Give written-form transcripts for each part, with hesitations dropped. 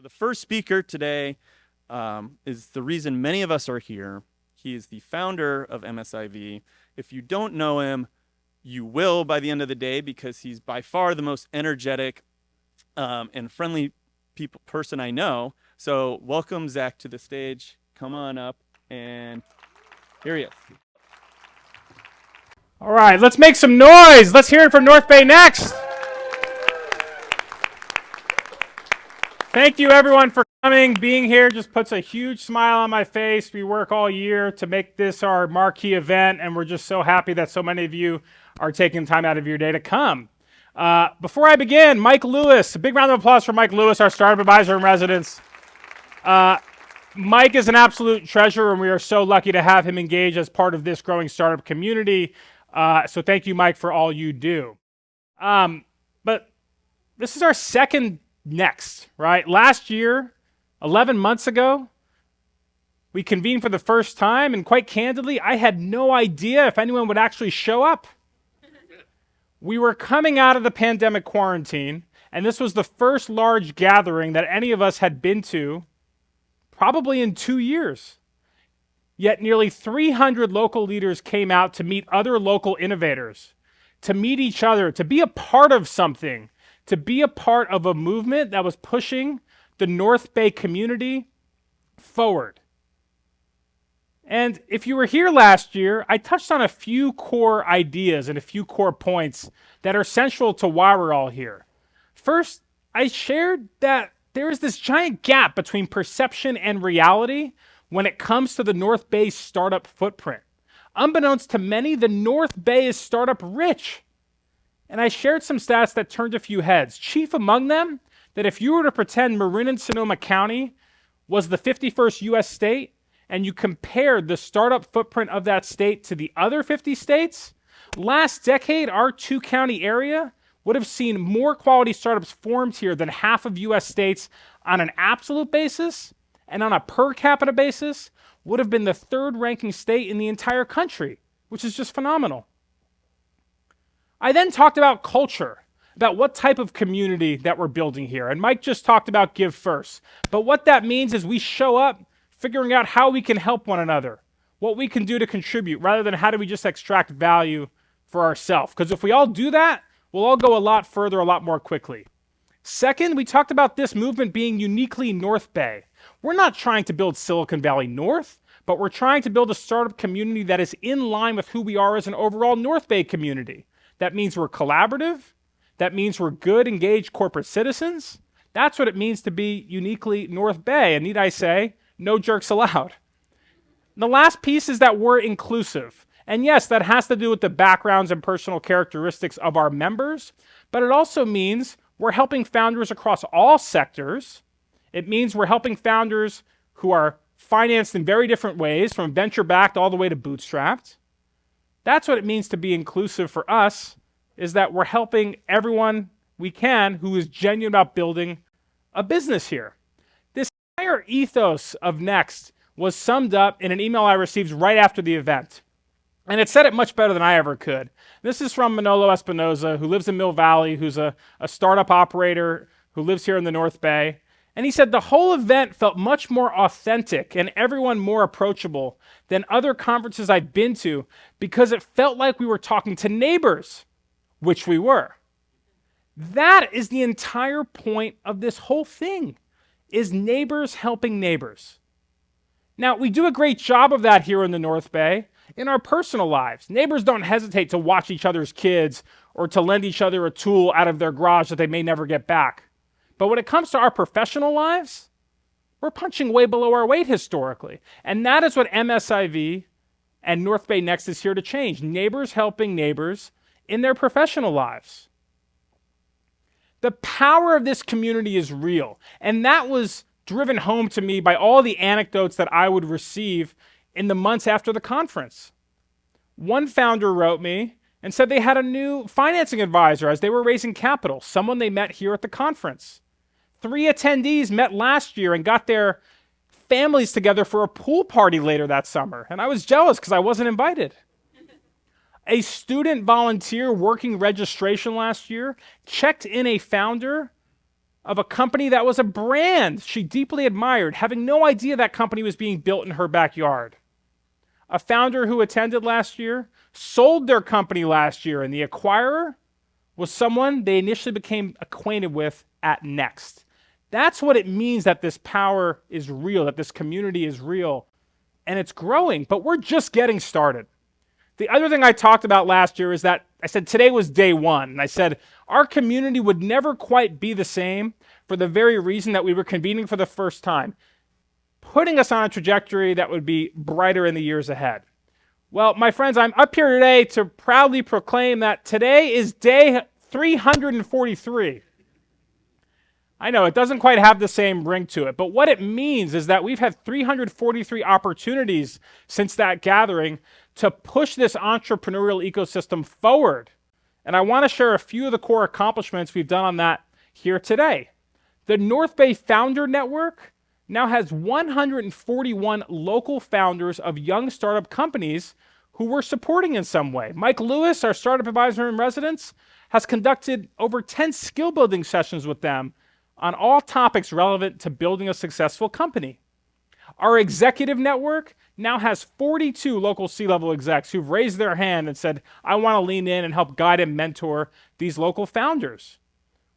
The first speaker today is the reason many of us are here. He is the founder of MSIV. If you don't know him, you will by the end of the day, because he's by far the most energetic and friendly person I know. So welcome, Zach, to the stage. Come on up, and here he is. All right, let's make some noise. Let's hear it for North Bay Next. Thank you, everyone, for coming. Being here just puts a huge smile on my face. We work all year to make this our marquee event, and we're just so happy that so many of you are taking time out of your day to come. Before I begin, Mike Lewis. A big round of applause for Mike Lewis, our startup advisor in residence. Mike is an absolute treasure, and we are so lucky to have him engage as part of this growing startup community. So thank you, Mike, for all you do. But this is our second Next, right? Last year, 11 months ago, we convened for the first time, and quite candidly, I had no idea if anyone would actually show up. We were coming out of the pandemic quarantine, and this was the first large gathering that any of us had been to probably in 2 years. Yet nearly 300 local leaders came out to meet other local innovators, to meet each other, to be a part of something, to be a part of a movement that was pushing the North Bay community forward. And if you were here last year, I touched on a few core ideas and a few core points that are central to why we're all here. First, I shared that there is this giant gap between perception and reality when it comes to the North Bay startup footprint. Unbeknownst to many, the North Bay is startup rich. And I shared some stats that turned a few heads. Chief among them, that if you were to pretend Marin and Sonoma County was the 51st US state, and you compared the startup footprint of that state to the other 50 states, last decade, our two-county area would have seen more quality startups formed here than half of US states on an absolute basis, and on a per capita basis, would have been the third-ranking state in the entire country, which is just phenomenal. I then talked about culture, about what type of community that we're building here. And Mike just talked about give first. But what that means is we show up figuring out how we can help one another, what we can do to contribute, rather than how do we just extract value for ourselves. Because if we all do that, we'll all go a lot further, a lot more quickly. Second, we talked about this movement being uniquely North Bay. We're not trying to build Silicon Valley North, but we're trying to build a startup community that is in line with who we are as an overall North Bay community. That means we're collaborative. That means we're good, engaged corporate citizens. That's what it means to be uniquely North Bay. And need I say, no jerks allowed. The last piece is that we're inclusive. And yes, that has to do with the backgrounds and personal characteristics of our members, but it also means we're helping founders across all sectors. It means we're helping founders who are financed in very different ways, from venture-backed all the way to bootstrapped. That's what it means to be inclusive for us, is that we're helping everyone we can who is genuine about building a business here. This entire ethos of Next was summed up in an email I received right after the event. And it said it much better than I ever could. This is from Manolo Espinoza, who lives in Mill Valley, who's a startup operator who lives here in the North Bay. And he said the whole event felt much more authentic and everyone more approachable than other conferences I've been to, because it felt like we were talking to neighbors, which we were. That is the entire point of this whole thing, is neighbors helping neighbors. Now, we do a great job of that here in the North Bay in our personal lives. Neighbors don't hesitate to watch each other's kids or to lend each other a tool out of their garage that they may never get back. But when it comes to our professional lives, we're punching way below our weight historically. And that is what MSIV and North Bay Next is here to change. Neighbors helping neighbors in their professional lives. The power of this community is real. And that was driven home to me by all the anecdotes that I would receive in the months after the conference. One founder wrote me and said they had a new financing advisor as they were raising capital, someone they met here at the conference. 3 attendees met last year and got their families together for a pool party later that summer. And I was jealous because I wasn't invited. A student volunteer working registration last year checked in a founder of a company that was a brand she deeply admired, having no idea that company was being built in her backyard. A founder who attended last year sold their company last year, and the acquirer was someone they initially became acquainted with at Next. That's what it means that this power is real, that this community is real, and it's growing, but we're just getting started. The other thing I talked about last year is that I said today was day one, and I said our community would never quite be the same for the very reason that we were convening for the first time, putting us on a trajectory that would be brighter in the years ahead. Well, my friends, I'm up here today to proudly proclaim that today is day 343. I know it doesn't quite have the same ring to it, but what it means is that we've had 343 opportunities since that gathering to push this entrepreneurial ecosystem forward. And I want to share a few of the core accomplishments we've done on that here today. The North Bay Founder Network now has 141 local founders of young startup companies who we're supporting in some way. Mike Lewis, our startup advisor in residence, has conducted over 10 skill building sessions with them on all topics relevant to building a successful company. Our executive network now has 42 local C-level execs who've raised their hand and said, I want to lean in and help guide and mentor these local founders.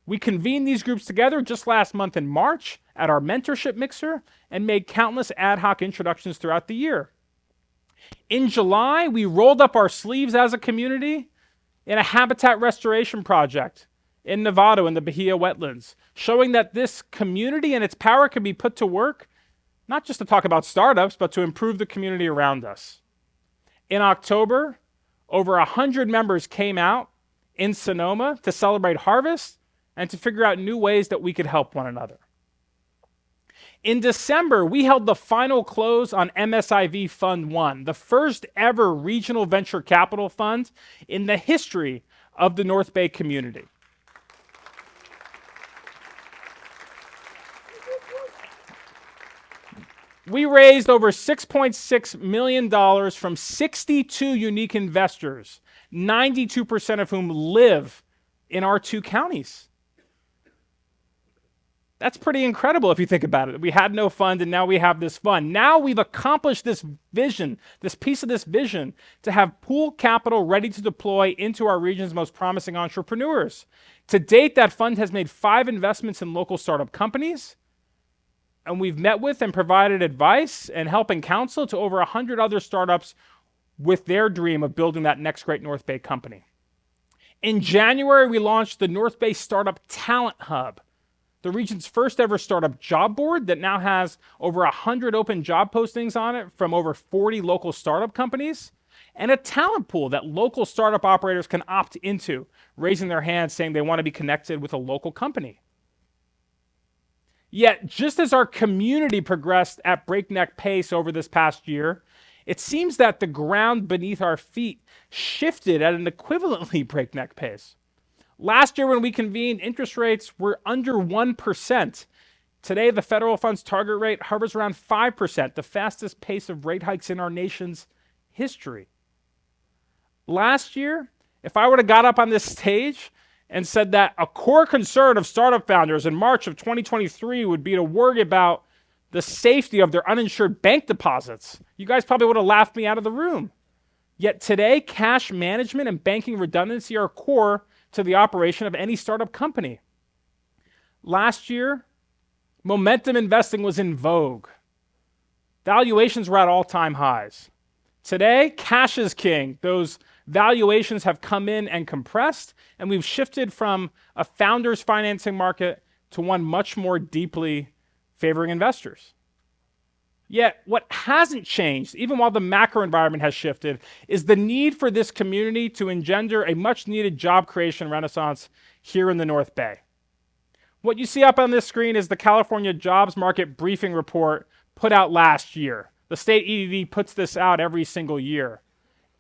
We convened these groups together just last month in March at our mentorship mixer and made countless ad hoc introductions throughout the year. In July, we rolled up our sleeves as a community in a habitat restoration project in Nevada in the Bahia wetlands, showing that this community and its power can be put to work, not just to talk about startups, but to improve the community around us. In October, over 100 members came out in Sonoma to celebrate harvest and to figure out new ways that we could help one another. In December, we held the final close on MSIV Fund 1, the first ever regional venture capital fund in the history of the North Bay community. We raised over $6.6 million from 62 unique investors, 92% of whom live in our two counties. That's pretty incredible if you think about it. We had no fund and now we have this fund. Now we've accomplished this vision, this piece of this vision, to have pool capital ready to deploy into our region's most promising entrepreneurs. To date, that fund has made 5 investments in local startup companies, and we've met with and provided advice and help and counsel to over 100 other startups with their dream of building that next great North Bay company. In January, we launched the North Bay Startup Talent Hub, the region's first ever startup job board that now has over 100 open job postings on it from over 40 local startup companies, and a talent pool that local startup operators can opt into, raising their hands saying they want to be connected with a local company. Yet, just as our community progressed at breakneck pace over this past year, it seems that the ground beneath our feet shifted at an equivalently breakneck pace. Last year when we convened, interest rates were under 1%. Today, the federal funds target rate hovers around 5%, the fastest pace of rate hikes in our nation's history. Last year, if I would have got up on this stage and said that a core concern of startup founders in March of 2023 would be to worry about the safety of their uninsured bank deposits, you guys probably would have laughed me out of the room. Yet today, cash management and banking redundancy are core to the operation of any startup company. Last year, momentum investing was in vogue. Valuations were at all-time highs. Today, cash is king. Those valuations have come in and compressed, and we've shifted from a founder's financing market to one much more deeply favoring investors. Yet, what hasn't changed, even while the macro environment has shifted, is the need for this community to engender a much-needed job creation renaissance here in the North Bay. What you see up on this screen is the California Jobs Market Briefing Report put out last year. The state EDD puts this out every single year.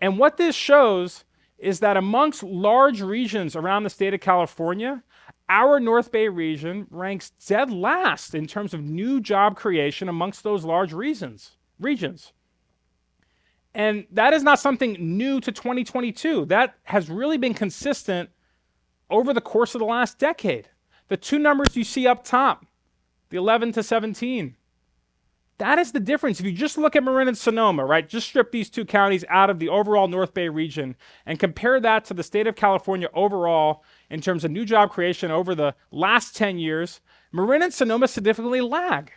And what this shows is that amongst large regions around the state of California, our North Bay region ranks dead last in terms of new job creation amongst those large regions. And that is not something new to 2022. That has really been consistent over the course of the last decade. The two numbers you see up top, the 11 to 17, that is the difference. If you just look at Marin and Sonoma, right, just strip these two counties out of the overall North Bay region and compare that to the state of California overall in terms of new job creation over the last 10 years, Marin and Sonoma significantly lag.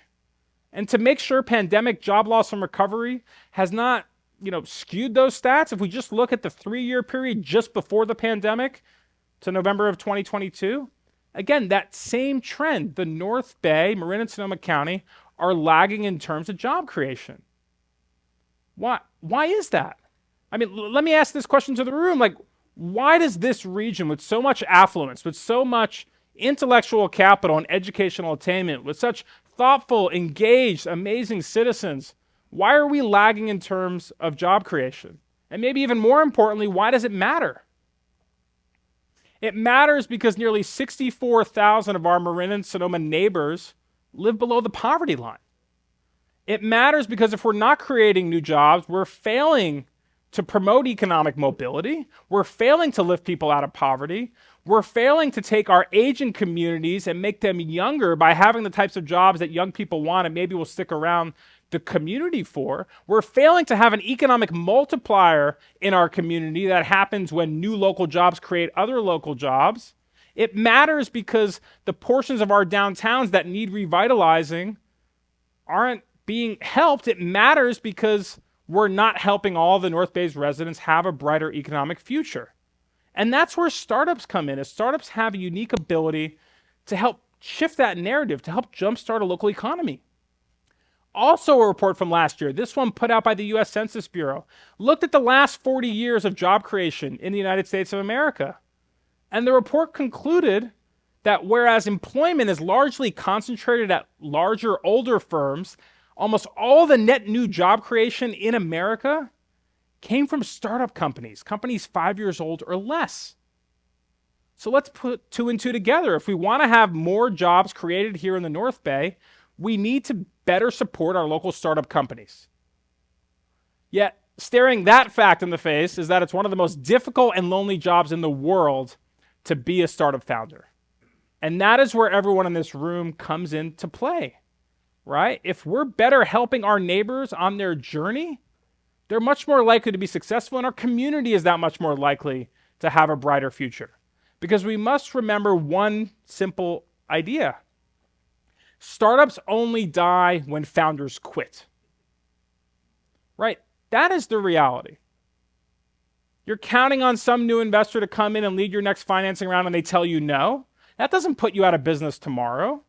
And to make sure pandemic job loss and recovery has not, skewed those stats, if we just look at the 3-year period just before the pandemic to November of 2022, again, that same trend, the North Bay, Marin and Sonoma County, are lagging in terms of job creation. Why is that? I mean, let me ask this question to the room. Why does this region with so much affluence, with so much intellectual capital and educational attainment, with such thoughtful, engaged, amazing citizens, why are we lagging in terms of job creation? And maybe even more importantly, why does it matter? It matters because nearly 64,000 of our Marin and Sonoma neighbors live below the poverty line. It matters because if we're not creating new jobs, we're failing to promote economic mobility. We're failing to lift people out of poverty. We're failing to take our aging communities and make them younger by having the types of jobs that young people want and maybe will stick around the community for. We're failing to have an economic multiplier in our community that happens when new local jobs create other local jobs. It matters because the portions of our downtowns that need revitalizing aren't being helped. It matters because we're not helping all the North Bay's residents have a brighter economic future. And that's where startups come in, as startups have a unique ability to help shift that narrative, to help jumpstart a local economy. Also a report from last year, this one put out by the US Census Bureau, looked at the last 40 years of job creation in the United States of America. And the report concluded that whereas employment is largely concentrated at larger, older firms, almost all the net new job creation in America came from startup companies 5 years old or less. So let's put 2 and 2 together. If we want to have more jobs created here in the North Bay, we need to better support our local startup companies. Yet, staring that fact in the face is that it's one of the most difficult and lonely jobs in the world to be a startup founder. And that is where everyone in this room comes into play, right? If we're better helping our neighbors on their journey, they're much more likely to be successful, and our community is that much more likely to have a brighter future. Because we must remember one simple idea. Startups only die when founders quit. Right? That is the reality. You're counting on some new investor to come in and lead your next financing round and they tell you no. That doesn't put you out of business tomorrow.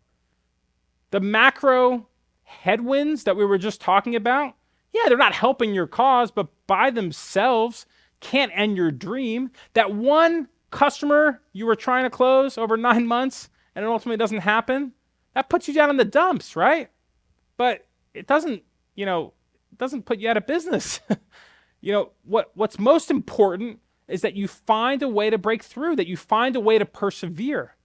The macro headwinds that we were just talking about, yeah, they're not helping your cause, but by themselves can't end your dream. That one customer you were trying to close over 9 months and it ultimately doesn't happen, that puts you down in the dumps, right? But it doesn't put you out of business. What's most important is that you find a way to break through, that you find a way to persevere.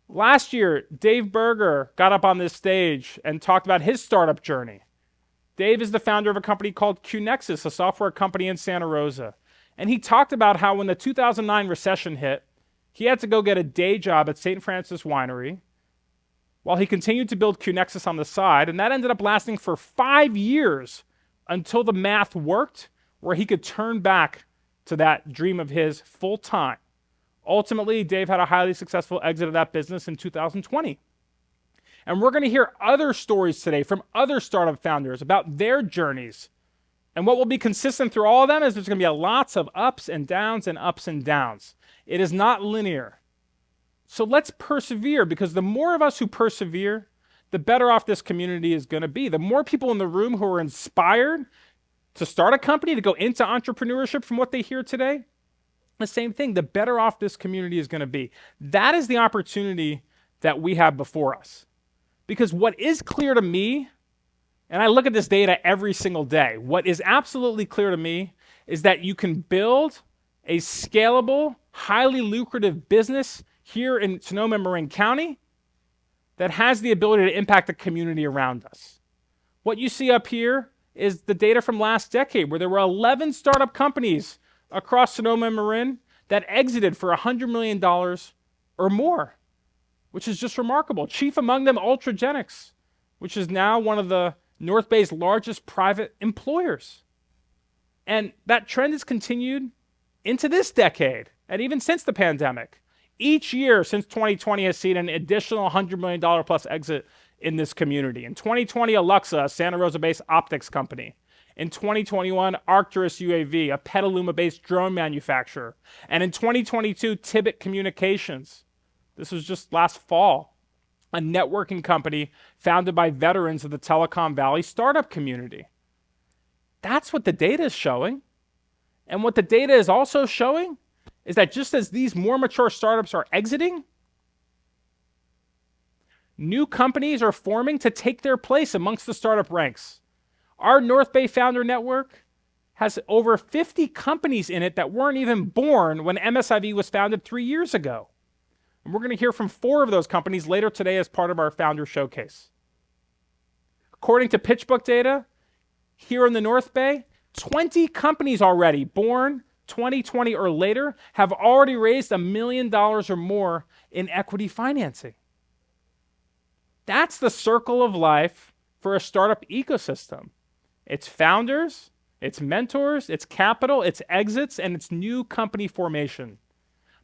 Last year, Dave Berger got up on this stage and talked about his startup journey. Dave is the founder of a company called QNexus, a software company in Santa Rosa. And he talked about how when the 2009 recession hit, he had to go get a day job at St. Francis Winery while he continued to build QNexus on the side. And that ended up lasting for 5 years until the math worked, where he could turn back to that dream of his full time. Ultimately, Dave had a highly successful exit of that business in 2020. And we're going to hear other stories today from other startup founders about their journeys. And what will be consistent through all of them is there's going to be lots of ups and downs and ups and downs. It is not linear. So let's persevere, because the more of us who persevere, the better off this community is going to be. The more people in the room who are inspired to start a company, to go into entrepreneurship from what they hear today, the same thing, the better off this community is going to be. That is the opportunity that we have before us. Because what is clear to me, and I look at this data every single day, what is absolutely clear to me is that you can build a scalable, highly lucrative business here in Sonoma and Marin County that has the ability to impact the community around us. What you see up here is the data from last decade, where there were 11 startup companies across Sonoma and Marin that exited for $100 million or more. which is just remarkable. Chief among them, Ultragenics, which is now one of the North Bay's largest private employers. And that trend has continued into this decade, and even since the pandemic. Each year since 2020 has seen an additional $100 million plus exit in this community. In 2020, Alexa, a Santa Rosa-based optics company. In 2021, Arcturus UAV, a Petaluma-based drone manufacturer. And in 2022, Tibbet Communications. This was just last fall, a networking company founded by veterans of the Telecom Valley startup community. That's what the data is showing. And what the data is also showing is that just as these more mature startups are exiting, new companies are forming to take their place amongst the startup ranks. Our North Bay Founder Network has over 50 companies in it that weren't even born when MSIV was founded 3 years ago. And we're going to hear from 4 of those companies later today as part of our Founder Showcase. According to PitchBook data, here in the North Bay, 20 companies already born 2020 or later have already raised $1 million or more in equity financing. That's the circle of life for a startup ecosystem. It's founders, it's mentors, it's capital, it's exits, and it's new company formation.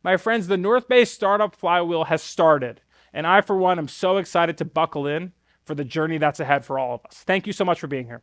My friends, the North Bay startup flywheel has started, and I, for one, am so excited to buckle in for the journey that's ahead for all of us. Thank you so much for being here.